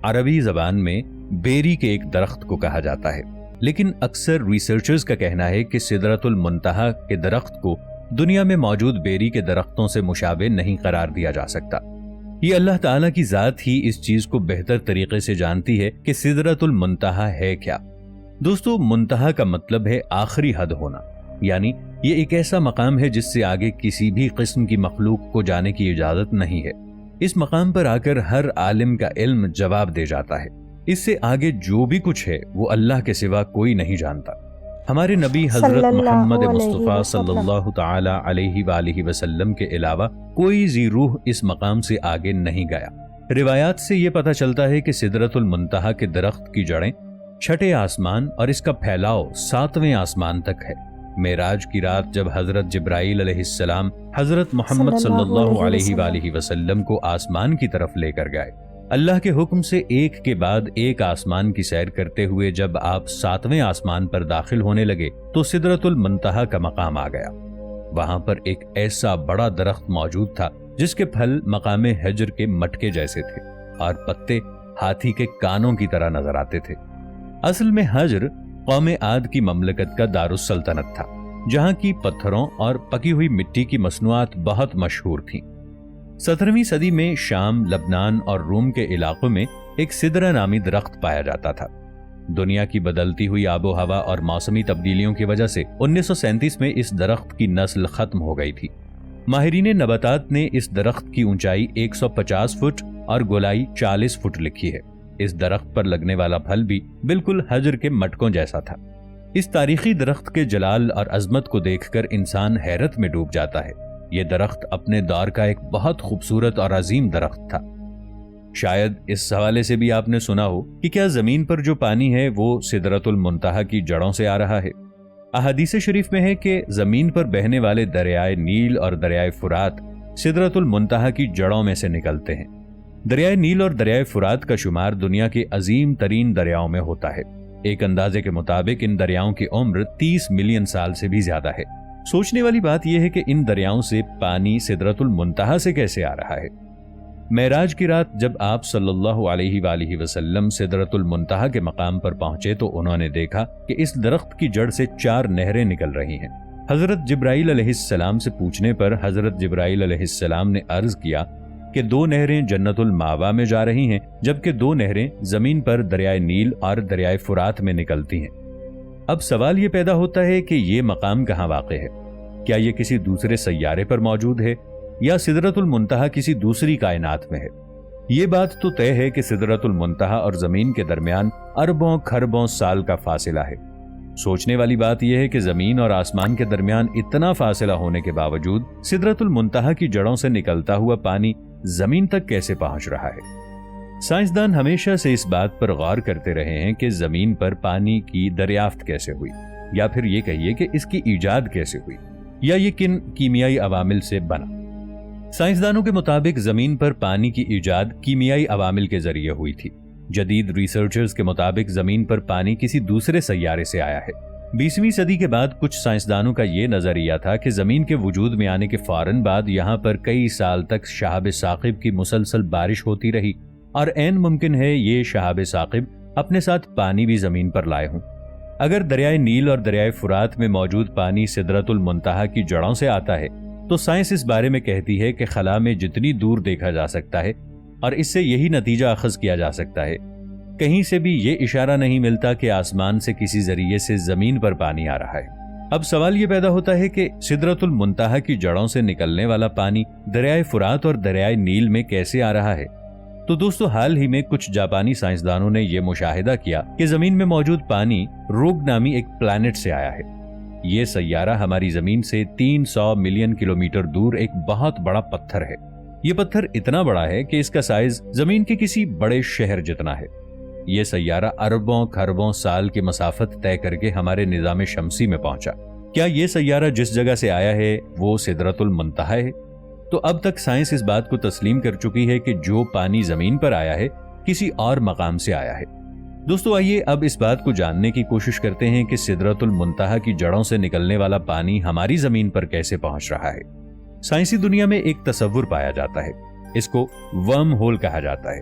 عربی زبان میں بیری کے ایک درخت کو کہا جاتا ہے، لیکن اکثر ریسرچرز کا کہنا ہے کہ سدرۃ المنتہا کے درخت کو دنیا میں موجود بیری کے درختوں سے مشابہ نہیں قرار دیا جا سکتا۔ یہ اللہ تعالیٰ کی ذات ہی اس چیز کو بہتر طریقے سے جانتی ہے کہ سدرۃ المنتہا ہے کیا۔ دوستو، منتہا کا مطلب ہے آخری حد ہونا، یعنی یہ ایک ایسا مقام ہے جس سے آگے کسی بھی قسم کی مخلوق کو جانے کی اجازت نہیں ہے۔ اس مقام پر آ کر ہر عالم کا علم جواب دے جاتا ہے، اس سے آگے جو بھی کچھ ہے وہ اللہ کے سوا کوئی نہیں جانتا۔ ہمارے نبی حضرت محمد مصطفیٰ صلی اللہ تعالی علیہ وآلہ وسلم کے علاوہ کوئی ذی روح اس مقام سے آگے نہیں گیا۔ روایات سے یہ پتہ چلتا ہے کہ سدرۃ المنتہا کے درخت کی جڑیں چھٹے آسمان اور اس کا پھیلاؤ 7ویں آسمان تک ہے۔ معراج کی رات جب حضرت جبرائیل علیہ السلام حضرت محمد صلی اللہ علیہ وآلہ وسلم کو آسمان کی طرف لے کر گئے، اللہ کے حکم سے ایک کے بعد ایک آسمان کی سیر کرتے ہوئے جب آپ 7ویں آسمان پر داخل ہونے لگے تو سدرۃ المنتہا کا مقام آ گیا۔ وہاں پر ایک ایسا بڑا درخت موجود تھا جس کے پھل مقام حجر کے مٹکے جیسے تھے اور پتے ہاتھی کے کانوں کی طرح نظر آتے تھے۔ اصل میں حجر قوم عاد کی مملکت کا دارالسلطنت تھا، جہاں کی پتھروں اور پکی ہوئی مٹی کی مصنوعات بہت مشہور تھیں۔ 17ویں صدی میں شام، لبنان اور روم کے علاقوں میں ایک سدرہ نامی درخت پایا جاتا تھا۔ دنیا کی بدلتی ہوئی آب و ہوا اور موسمی تبدیلیوں کی وجہ سے 1937 میں اس درخت کی نسل ختم ہو گئی تھی۔ ماہرین نباتات نے اس درخت کی اونچائی 150 فٹ اور گولائی 40 فٹ لکھی ہے۔ اس درخت پر لگنے والا پھل بھی بالکل حجر کے مٹکوں جیسا تھا۔ اس تاریخی درخت کے جلال اور عظمت کو دیکھ کر انسان حیرت میں ڈوب جاتا ہے۔ یہ درخت اپنے دور کا ایک بہت خوبصورت اور عظیم درخت تھا۔ شاید اس حوالے سے بھی آپ نے سنا ہو کہ کیا زمین پر جو پانی ہے وہ سدرۃ المنتہا کی جڑوں سے آ رہا ہے۔ احادیث شریف میں ہے کہ زمین پر بہنے والے دریائے نیل اور دریائے فرات سدرۃ المنتہا کی جڑوں میں سے نکلتے ہیں۔ دریائے نیل اور دریائے فرات کا شمار دنیا کے عظیم ترین دریاؤں میں ہوتا ہے۔ ایک اندازے کے مطابق ان دریاؤں کی عمر 30 ملین سال سے بھی زیادہ ہے۔ سوچنے والی بات یہ ہے کہ ان دریاؤں سے پانی سدرۃ المنتہا سے کیسے آ رہا ہے۔ معراج کی رات جب آپ صلی اللہ علیہ وآلہ وسلم سدرۃ المنتہا کے مقام پر پہنچے تو انہوں نے دیکھا کہ اس درخت کی جڑ سے 4 نہریں نکل رہی ہیں۔ حضرت جبرائیل علیہ السلام سے پوچھنے پر حضرت جبرائیل علیہ السلام نے عرض کیا کہ 2 نہریں جنت الماوا میں جا رہی ہیں، جبکہ 2 نہریں زمین پر دریائے نیل اور دریائے فرات میں نکلتی ہیں۔ اب سوال یہ پیدا ہوتا ہے کہ یہ مقام کہاں واقع ہے؟ کیا یہ کسی دوسرے سیارے پر موجود ہے یا سدرۃ المنتہا کسی دوسری کائنات میں ہے؟ یہ بات تو طے ہے کہ سدرۃ المنتہا اور زمین کے درمیان اربوں کھربوں سال کا فاصلہ ہے۔ سوچنے والی بات یہ ہے کہ زمین اور آسمان کے درمیان اتنا فاصلہ ہونے کے باوجود سدرۃ المنتہا کی جڑوں سے نکلتا ہوا پانی زمین تک کیسے پہنچ رہا ہے؟ سائنسدان ہمیشہ سے اس بات پر غور کرتے رہے ہیں کہ زمین پر پانی کی دریافت کیسے ہوئی، یا پھر یہ کہیے کہ اس کی ایجاد کیسے ہوئی، یا یہ کن کیمیائی عوامل سے بنا۔ سائنسدانوں کے مطابق زمین پر پانی کی ایجاد کیمیائی عوامل کے ذریعے ہوئی تھی۔ جدید ریسرچرز کے مطابق زمین پر پانی کسی دوسرے سیارے سے آیا ہے۔ 20ویں صدی کے بعد کچھ سائنسدانوں کا یہ نظریہ تھا کہ زمین کے وجود میں آنے کے فوراً بعد یہاں پر کئی سال تک شہاب ثاقب کی مسلسل بارش ہوتی رہی، اور عین ممکن ہے یہ شہاب ثاقب اپنے ساتھ پانی بھی زمین پر لائے ہوں۔ اگر دریائے نیل اور دریائے فرات میں موجود پانی سدرۃ المنتہا کی جڑوں سے آتا ہے تو سائنس اس بارے میں کہتی ہے کہ خلا میں جتنی دور دیکھا جا سکتا ہے اور اس سے یہی نتیجہ اخذ کیا جا سکتا ہے، کہیں سے بھی یہ اشارہ نہیں ملتا کہ آسمان سے کسی ذریعے سے زمین پر پانی آ رہا ہے۔ اب سوال یہ پیدا ہوتا ہے کہ سدرۃ المنتہا کی جڑوں سے نکلنے والا پانی دریائے فرات اور دریائے نیل میں کیسے آ رہا ہے؟ تو دوستو، حال ہی میں کچھ جاپانی سائنسدانوں نے یہ مشاہدہ کیا کہ زمین میں موجود پانی روگ نامی ایک پلانٹ سے آیا ہے۔ یہ سیارہ ہماری زمین سے 300 ملین کلومیٹر دور ایک بہت بڑا پتھر ہے۔ یہ پتھر اتنا بڑا ہے کہ اس کا سائز زمین کے کسی بڑے شہر جتنا ہے۔ یہ سیارہ اربوں کھربوں سال کی مسافت طے کر کے ہمارے نظام شمسی میں پہنچا۔ کیا یہ سیارہ جس جگہ سے آیا ہے وہ سدرۃ المنتہا ہے؟ تو اب تک سائنس اس بات کو تسلیم کر چکی ہے کہ جو پانی زمین پر آیا ہے کسی اور مقام سے آیا ہے۔ دوستو، آئیے اب اس بات کو جاننے کی کوشش کرتے ہیں کہ سدرۃ المنتہا کی جڑوں سے نکلنے والا پانی ہماری زمین پر کیسے پہنچ رہا ہے۔ سائنسی دنیا میں ایک تصور پایا جاتا ہے، اس کو ورم ہول کہا جاتا ہے۔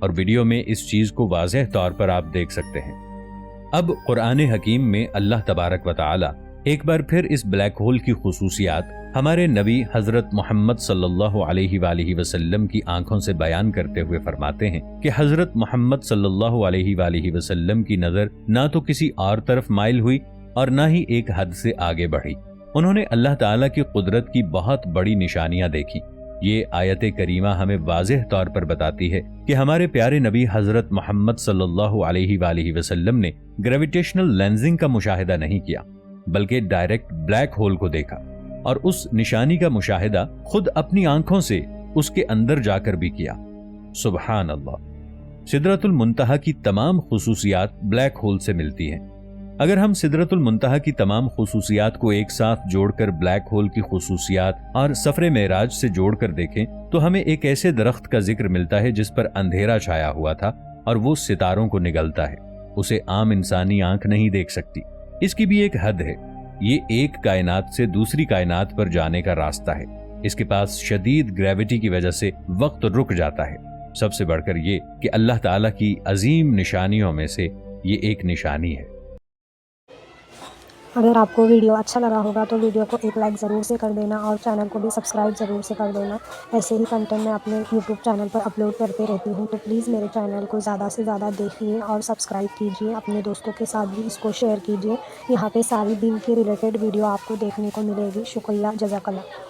اور ویڈیو میں اس چیز کو واضح طور پر آپ دیکھ سکتے ہیں۔ اب قرآن حکیم میں اللہ تبارک و تعالی ایک بار پھر اس بلیک ہول کی خصوصیات ہمارے نبی حضرت محمد صلی اللہ علیہ وآلہ وسلم کی آنکھوں سے بیان کرتے ہوئے فرماتے ہیں کہ حضرت محمد صلی اللہ علیہ وآلہ وسلم کی نظر نہ تو کسی اور طرف مائل ہوئی اور نہ ہی ایک حد سے آگے بڑھی۔ انہوں نے اللہ تعالیٰ کی قدرت کی بہت بڑی نشانیاں دیکھی۔ یہ آیت کریمہ ہمیں واضح طور پر بتاتی ہے کہ ہمارے پیارے نبی حضرت محمد صلی اللہ علیہ وآلہ وسلم نے گریویٹیشنل لینزنگ کا مشاہدہ نہیں کیا، بلکہ ڈائریکٹ بلیک ہول کو دیکھا، اور اس نشانی کا مشاہدہ خود اپنی آنکھوں سے اس کے اندر جا کر بھی کیا۔ سبحان اللہ! سدرۃ المنتہا کی تمام خصوصیات بلیک ہول سے ملتی ہیں۔ اگر ہم سدرۃ المنتہا کی تمام خصوصیات کو ایک ساتھ جوڑ کر بلیک ہول کی خصوصیات اور سفر معراج سے جوڑ کر دیکھیں تو ہمیں ایک ایسے درخت کا ذکر ملتا ہے جس پر اندھیرا چھایا ہوا تھا اور وہ ستاروں کو نگلتا ہے۔ اسے عام انسانی آنکھ نہیں دیکھ سکتی۔ اس کی بھی ایک حد ہے۔ یہ ایک کائنات سے دوسری کائنات پر جانے کا راستہ ہے۔ اس کے پاس شدید گریوٹی کی وجہ سے وقت رک جاتا ہے۔ سب سے بڑھ کر یہ کہ اللہ تعالیٰ کی عظیم نشانیوں میں سے یہ ایک نشانی ہے۔ اگر آپ کو ویڈیو اچھا لگا ہوگا تو ویڈیو کو ایک لائک ضرور سے کر دینا اور چینل کو بھی سبسکرائب ضرور سے کر دینا۔ ایسے ہی کنٹینٹ میں اپنے یوٹیوب چینل پر اپلوڈ کرتے رہتی ہوں، تو پلیز میرے چینل کو زیادہ سے زیادہ دیکھیے اور سبسکرائب کیجیے۔ اپنے دوستوں کے ساتھ بھی اس کو شیئر کیجیے۔ یہاں پہ ساری دین کے ریلیٹڈ ویڈیو آپ کو دیکھنے کو ملے گی۔ شکریہ، جزاک اللہ۔